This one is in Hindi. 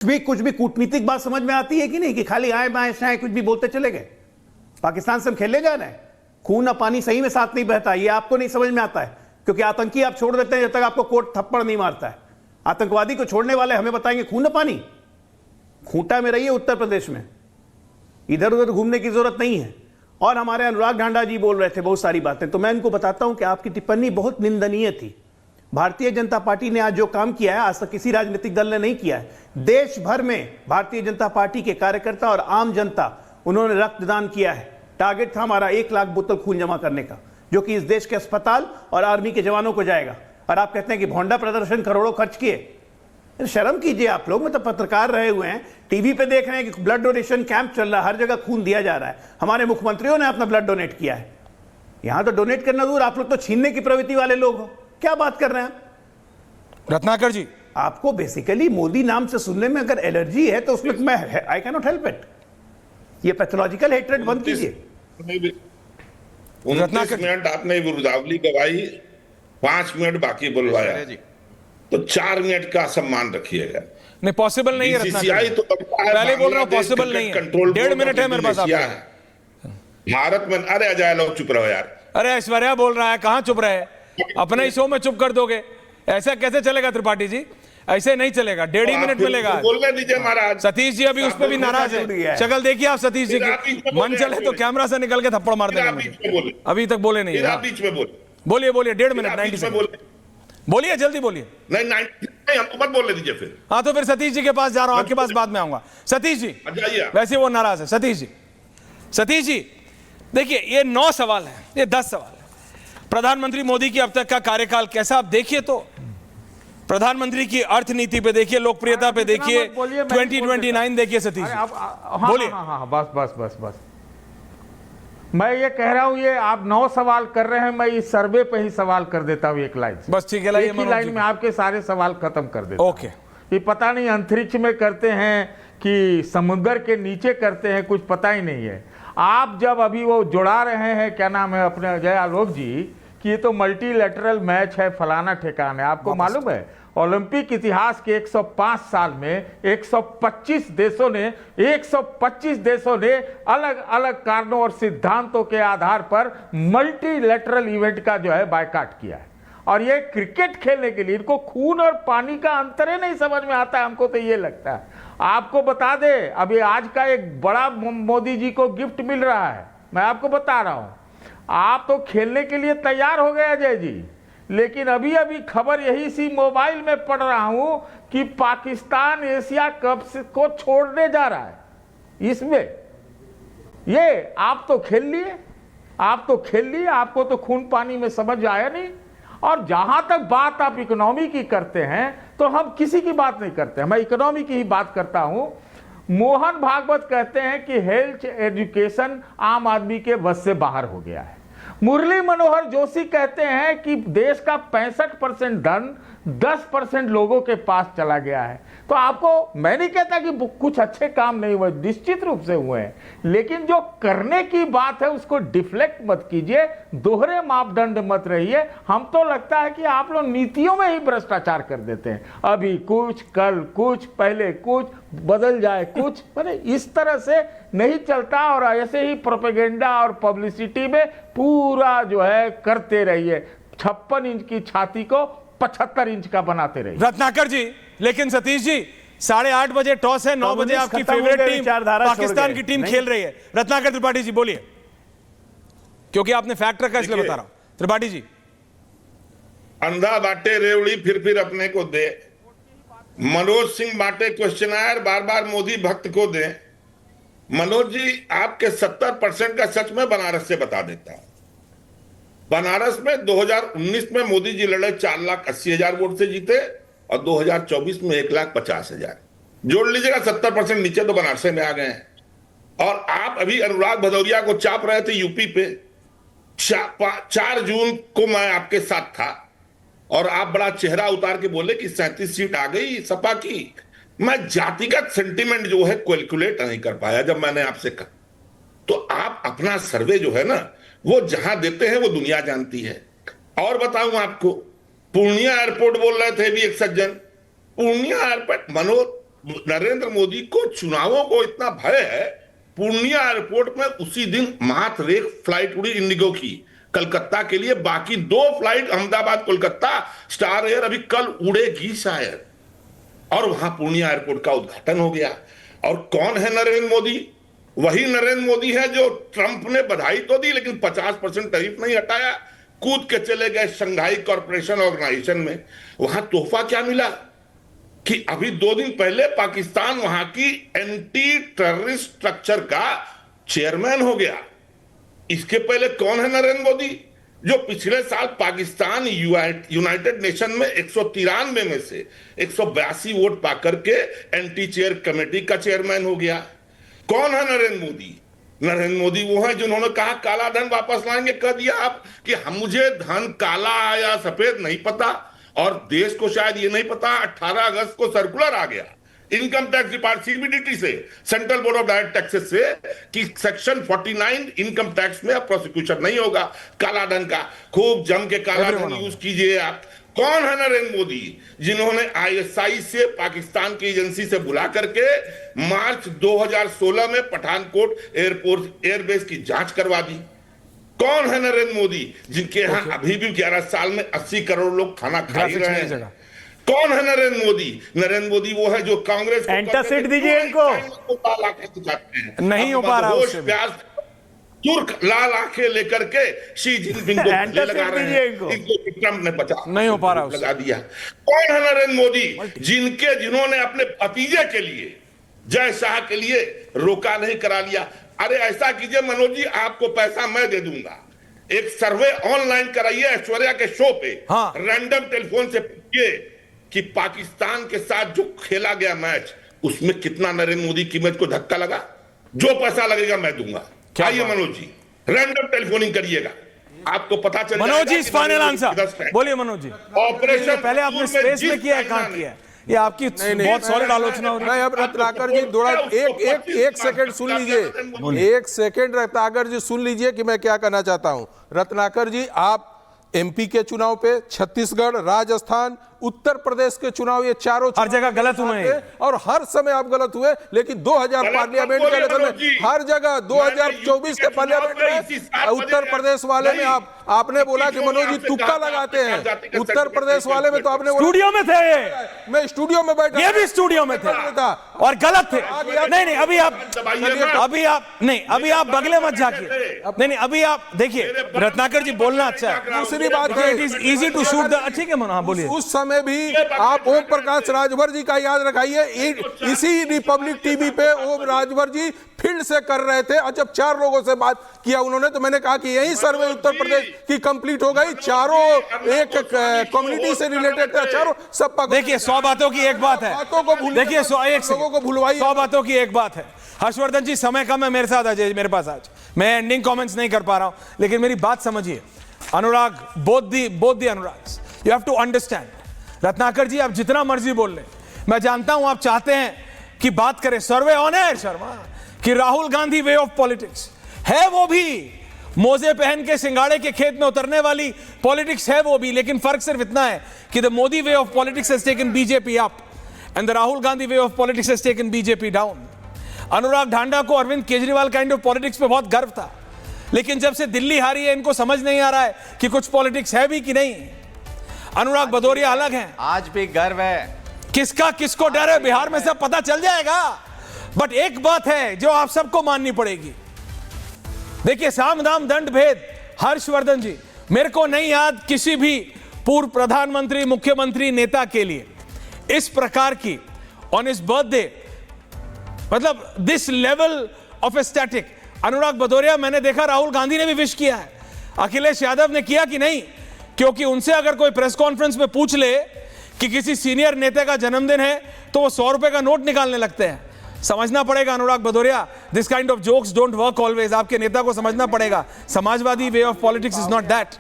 कुछ भी कूटनीतिक बात समझ में आती है कि नहीं, कि खाली आए बाएं शाएं कुछ भी बोलते चले गए। पाकिस्तान से हम खेलने जा रहे हैं, खून और पानी सही में साथ नहीं बहता, ये आपको नहीं समझ में आता है, क्योंकि आतंकी आप छोड़ देते हैं जब तक आपको कोर्ट थप्पड़ नहीं मारता है। आतंकवादी को छोड़ने वाले हमें बताएंगे खून और पानी। खूंटा में रहिए उत्तर प्रदेश में, इधर उधर घूमने की जरूरत नहीं है। और हमारे अनुराग ढांडा जी बोल रहे थे बहुत सारी बातें, तो मैं इनको बताता हूं कि आपकी टिप्पणी बहुत निंदनीय थी। भारतीय जनता पार्टी ने आज जो काम किया है आज तक किसी राजनीतिक दल ने नहीं किया है। देश भर में भारतीय जनता पार्टी के कार्यकर्ता और आम जनता उन्होंने रक्तदान किया है। टारगेट था हमारा 1 लाख बोतल खून जमा करने का, जो कि इस देश के अस्पताल और आर्मी के जवानों को जाएगा। और आप कहते हैं कि भोंडा प्रदर्शन करोड़ों खर्च किए। शर्म कीजिए आप लोग, मतलब पत्रकार रहे हुए हैं, टीवी पे देख रहे हैं कि ब्लड डोनेशन कैंप चल रहा है, हर जगह खून दिया जा रहा है। हमारे मुख्यमंत्रियों ने अपना ब्लड डोनेट किया है। यहां तो डोनेट करना दूर, आप लोग तो छीनने की प्रवृत्ति वाले लोग हो। क्या बात कर रहे हैं रत्नाकर जी? आपको बेसिकली मोदी नाम से सुनने में अगर एलर्जी है तो उसमें मैं I can not help it. ये पैथोलॉजिकल हेट्रेड बंद कीजिए। 29 मिनट आपने विरुद्धावली गवाही, 5 मिनट बाकी बुलवाया, तो 4 मिनट का सम्मान रखिएगा। नहीं, पॉसिबल नहीं है बीसीसीआई तो पहले बोल रहा हूं पॉसिबल नहीं है। 1.5 मिनट है मेरे पास आपको। भारत में, अरे अजय लोग चुप रहो यार। अरे ऐश्वर्या बोल रहा है, कहां चुप रहे? अपने ही शो में चुप कर दोगे? ऐसा कैसे चलेगा त्रिपाठी जी? ऐसे नहीं चलेगा। 1.5 मिनट मिलेगा। बोलने दीजिए महाराज। सतीश जी अभी उस पर भी नाराज है। शक्ल देखिए आप सतीश जी की, मन चले तो कैमरा से निकल के थप्पड़ मार देंगे मुझे। अभी तक बोले नहीं। बीच में बोले, बोलिए बोलिए। 1.5 मिनट 90 सेकंड बोलिए, जल्दी बोलिए। नहीं हमको मत बोलने दीजिए फिर। हाँ तो फिर सतीश जी के पास जा रहा हूं, आपके पास बाद में आऊंगा। सतीश जी वैसे वो नाराज है। सतीश जी देखिए, ये 9 सवाल है, ये 10 सवाल है। प्रधानमंत्री मोदी की अब तक का कार्यकाल कैसा आप देखिए, तो प्रधानमंत्री की अर्थनीति पे देखिए, लोकप्रियता पे देखिए, 2029 देखिए। सतीश जी बोलिए। हाँ, बस मैं ये कह रहा हूं, ये आप 9 सवाल कर रहे हैं, मैं इस सर्वे पे ही सवाल कर देता हूं एक लाइन से। बस ठीक है, एक ही लाइन में आपके सारे सवाल खत्म कर देता हूं। ओके। ये पता नहीं अंतरिक्ष में करते हैं कि समुद्र के नीचे करते हैं, कुछ पता ही नहीं है। आप जब अभी वो जुड़ा रहे हैं, क्या नाम है अपने अजय आलोक जी, कि ये तो मल्टीलैटरल मैच है, फलाना ठिकाना है। आपको मालूम है ओलंपिक इतिहास के 105 साल में 125 देशों ने अलग अलग कारणों और सिद्धांतों के आधार पर मल्टीलैटरल इवेंट का जो है बायकॉट किया है। और ये क्रिकेट खेलने के लिए इनको खून और पानी का अंतर ही नहीं समझ में आता है। हमको तो ये लगता है। आपको बता दे, अभी आज का एक बड़ा मोदी जी को गिफ्ट मिल रहा है, मैं आपको बता रहा हूं। आप तो खेलने के लिए तैयार हो गए अजय जी, लेकिन अभी अभी खबर यही सी मोबाइल में पढ़ रहा हूं कि पाकिस्तान एशिया कप को छोड़ने जा रहा है। इसमें ये आप तो खेल लिए, आपको तो खून पानी में समझ आया नहीं। और जहां तक बात आप इकोनॉमी की करते हैं, तो हम किसी की बात नहीं करते, मैं इकोनॉमी की ही बात करता हूं। मोहन भागवत कहते हैं कि हेल्थ एजुकेशन आम आदमी के बस से बाहर हो गया है। मुरली मनोहर जोशी कहते हैं कि देश का 65% धन 10% लोगों के पास चला गया है। तो आपको, मैं नहीं कहता कि कुछ अच्छे काम नहीं हुए, निश्चित रूप से हुए हैं, लेकिन जो करने की बात है उसको डिफ्लेक्ट मत कीजिए, दोहरे मापदंड मत रहिए। हम तो लगता है कि आप लोग नीतियों में ही भ्रष्टाचार कर देते हैं, अभी कुछ, कल कुछ, पहले कुछ, बदल जाए कुछ। मैंने इस तरह से नहीं चलता। और ऐसे ही प्रोपेगेंडा और पब्लिसिटी में पूरा जो है करते रहिए, 56 इंच की छाती को 75 इंच का बनाते रहिए। रत्नाकर जी, लेकिन सतीश जी 8:30 बजे टॉस है, 9 बजे आपकी फेवरेट टीम पाकिस्तान की टीम खेल रही है। रत्नाकर त्रिपाठी जी बोलिए, क्योंकि आपने फैक्ट रखा इसलिए बता रहा हूं। त्रिपाठी जी, अंधा बांटे रेवड़ी फिर अपने को दे। मनोज सिंह बांटे क्वेश्चनर बार बार मोदी भक्त को दे। मनोज जी, आपके 70% का सच में बनारस से बता देता हूं। बनारस में 2019 में मोदी जी लड़े 4,80,000 वोट से जीते, और 2024 में 1,50,000। जोड़ लीजिएगा, 70% नीचे तो बनारस में आ गए हैं। और आप अभी अनुराग भदौरिया को चाप रहे थे यूपी पे। 4 जून को मैं आपके साथ था, और आप बड़ा चेहरा उतार के बोले कि 37 सीट आ गई सपा की। मैं जातिगत सेंटिमेंट जो है कैलकुलेट नहीं कर पाया जब मैंने आपसे कहा। तो आप अपना सर्वे जो है ना, वो जहां देते हैं वो दुनिया जानती है। और बताऊं आपको, पूर्णिया एयरपोर्ट बोल रहे थे भी एक सज्जन, पूर्णिया एयरपोर्ट, मनोज नरेंद्र मोदी को चुनावों को इतना भय है, पूर्णिया एयरपोर्ट में उसी दिन मात्र एक फ्लाइट उड़ी इंडिगो की कलकत्ता के लिए, बाकी 2 flight Ahmedabad Kolkata star air अभी कल उड़ेगी शायद, और वहां पूर्णिया एयरपोर्ट का उद्घाटन हो गया। और कौन है नरेंद्र मोदी? वही नरेंद्र मोदी है जो ट्रंप ने बधाई तो दी लेकिन 50% टैरिफ नहीं हटाया, कूद के चले गए शंघाई कॉरपोरेशन ऑर्गेनाइजेशन में। वहां तोहफा क्या मिला कि अभी 2 दिन पहले पाकिस्तान वहां की एंटी टेररिस्ट स्ट्रक्चर का चेयरमैन हो गया। इसके पहले कौन है नरेंद्र मोदी जो पिछले साल पाकिस्तान यूनाइटेड नेशन में 193 में से 182 वोट पाकर के एंटी चेयर कमेटी का चेयरमैन हो गया? कौन है नरेंद्र मोदी? नरेंद्र मोदी वो है जिन्होंने कहा काला धन वापस लाएंगे। कह दिया आप कि हम मुझे धन काला या सफेद नहीं पता, और देश को शायद ये नहीं पता 18 अगस्त को सर्कुलर आ गया इनकम टैक्स डिपार्टमेंट सीबीडीटी से, central board of direct taxes से, कि सेक्शन 49 इनकम टैक्स में अब प्रोसिक्यूशन नहीं होगा काला धन का। खूब जम के काला धन यूज कीजिए आप। कौन है नरेंद्र मोदी जिन्होंने आईएसआई से, पाकिस्तान की एजेंसी से बुला करके मार्च 2016 में पठानकोट एयरपोर्ट एयरबेस की जांच करवा दी? कौन है नरेंद्र मोदी जिनके यहाँ अभी भी 11 साल में 80 करोड़ लोग खाना खा ही रहे हैं? कौन है नरेंद्र मोदी? नरेंद्र मोदी वो है जो कांग्रेस को एंटासिड दीजिए इनको। नहीं हो पा रहा उससे भी। तुर्क लाल आंखें लेकर के शी जिनपिंग को गले लगा रहे हैं, इनको ट्रंप ने बचा नहीं हो पा रहा लगा दिया। कौन है नरेंद्र मोदी जिन्होंने अपने भतीजे के लिए, जय शाह के लिए रोका नहीं करा लिया? अरे ऐसा कीजिए मनोज जी, आपको पैसा मैं दे दूंगा, एक सर्वे ऑनलाइन कराइए ऐश्वर्या के शो पे, हाँ। रैंडम टेलीफोन से पूछिए कि पाकिस्तान के साथ जो खेला गया मैच, उसमें कितना नरेंद्र मोदी की मैच को धक्का लगा। जो पैसा लगेगा मैं दूंगा। आइए मनोज जी, रैंडम टेलीफोनिंग करिएगा, आपको पता चल मनोज जी फाइनल आंसर बोलिए। मनोज जी, ऑपरेशन पहले आपने स्पेस में किया है, कहां किया है? ये आपकी बहुत सॉलिड आलोचना हो रही है। अब रत्नाकर जी थोड़ा एक सेकंड सुन लीजिए, 1 सेकंड रत्नाकर जी सुन लीजिए कि मैं क्या कहना चाहता हूं। रत्नाकर जी, आप एमपी के चुनाव पे, छत्तीसगढ़, राजस्थान, उत्तर प्रदेश के चुनाव, ये चारों हर जगह गलत हुए हैं और हर समय आप गलत हुए, लेकिन 2000 पार्लियामेंट के इलेक्शन में हर जगह, 2024 के पार्लियामेंट में उत्तर प्रदेश वाले में आपने बोला कि मनोज जी तुक्का लगाते हैं। उत्तर प्रदेश वाले में तो आपने स्टूडियो में थे, मैं स्टूडियो में बैठा, ये भी स्टूडियो में थे और गलत थे। नहीं अभी आप बगले मत जाके। नहीं अभी आप देखिए, रत्नाकर जी बोलना अच्छा है। दूसरी बात है, it is easy to shoot the, ठीक है मनोज बोलिए। उस समय भी आप ओम प्रकाश राजभर जी का याद रखाइए, इसी रिपब्लिक टीवी पे ओम राजभर जी फील्ड से कर रहे थे, और जब 4 लोगों से बात किया उन्होंने, तो मैंने कहा कि यही सर्वे उत्तर प्रदेश की कंप्लीट हो गई, चारों एक कम्युनिटी से रिलेटेड थे, चारों सब। देखिए 100 बातों की एक बात है, बातों को भूल, देखिए 100 लोगों को भूलवाइए। 100 बातों की एक बात है। हर्षवर्धन जी समय कम है मेरे साथ, आज मेरे पास आज मैं एंडिंग कमेंट्स नहीं कर पा रहा हूं, लेकिन मेरी बात समझिए। Anurag, both the Anurags, you have to understand. Ratnakar ji आप जितना मर्जी बोल लें, मैं जानता हूं आप चाहते हैं कि बात करें सर्वे ऑन एयर शर्मा, कि Rahul Gandhi way of politics है, वो भी मोजे पहन के सिंगाड़े के खेत में उतरने वाली पॉलिटिक्स है वो भी, लेकिन फर्क सिर्फ इतना है कि the Modi way of politics has taken BJP up and the Rahul Gandhi way of politics has taken BJP down. Anurag Dhanda को Arvind Kejriwal kind of politics पे बहुत गर्व था, लेकिन जब से दिल्ली हारी है इनको समझ नहीं आ रहा है कि कुछ पॉलिटिक्स है भी कि नहीं। अनुराग भदौरिया अलग हैं, आज भी गर्व है। किसका किसको डर है बिहार में सब पता चल जाएगा, बट एक बात है जो आप सबको माननी पड़ेगी। देखिए साम दाम दंड भेद, हर्षवर्धन जी, मेरे को नहीं याद किसी भी पूर्व प्रधानमंत्री, मुख्यमंत्री, नेता के लिए इस प्रकार की ऑन हिज बर्थडे, मतलब दिस लेवल ऑफ एस्थेटिक। अनुराग भदौरिया, मैंने देखा राहुल गांधी ने भी विश किया है, अखिलेश यादव ने किया कि नहीं? क्योंकि उनसे अगर कोई प्रेस कॉन्फ्रेंस में पूछ ले कि किसी सीनियर नेता का जन्मदिन है तो वो 100 रुपए का नोट निकालने लगते हैं। समझना पड़ेगा Anurag Bhadauria, this kind of jokes don't work always. आपके नेता को समझना पड़ेगा, Samajwadi way of politics is not that.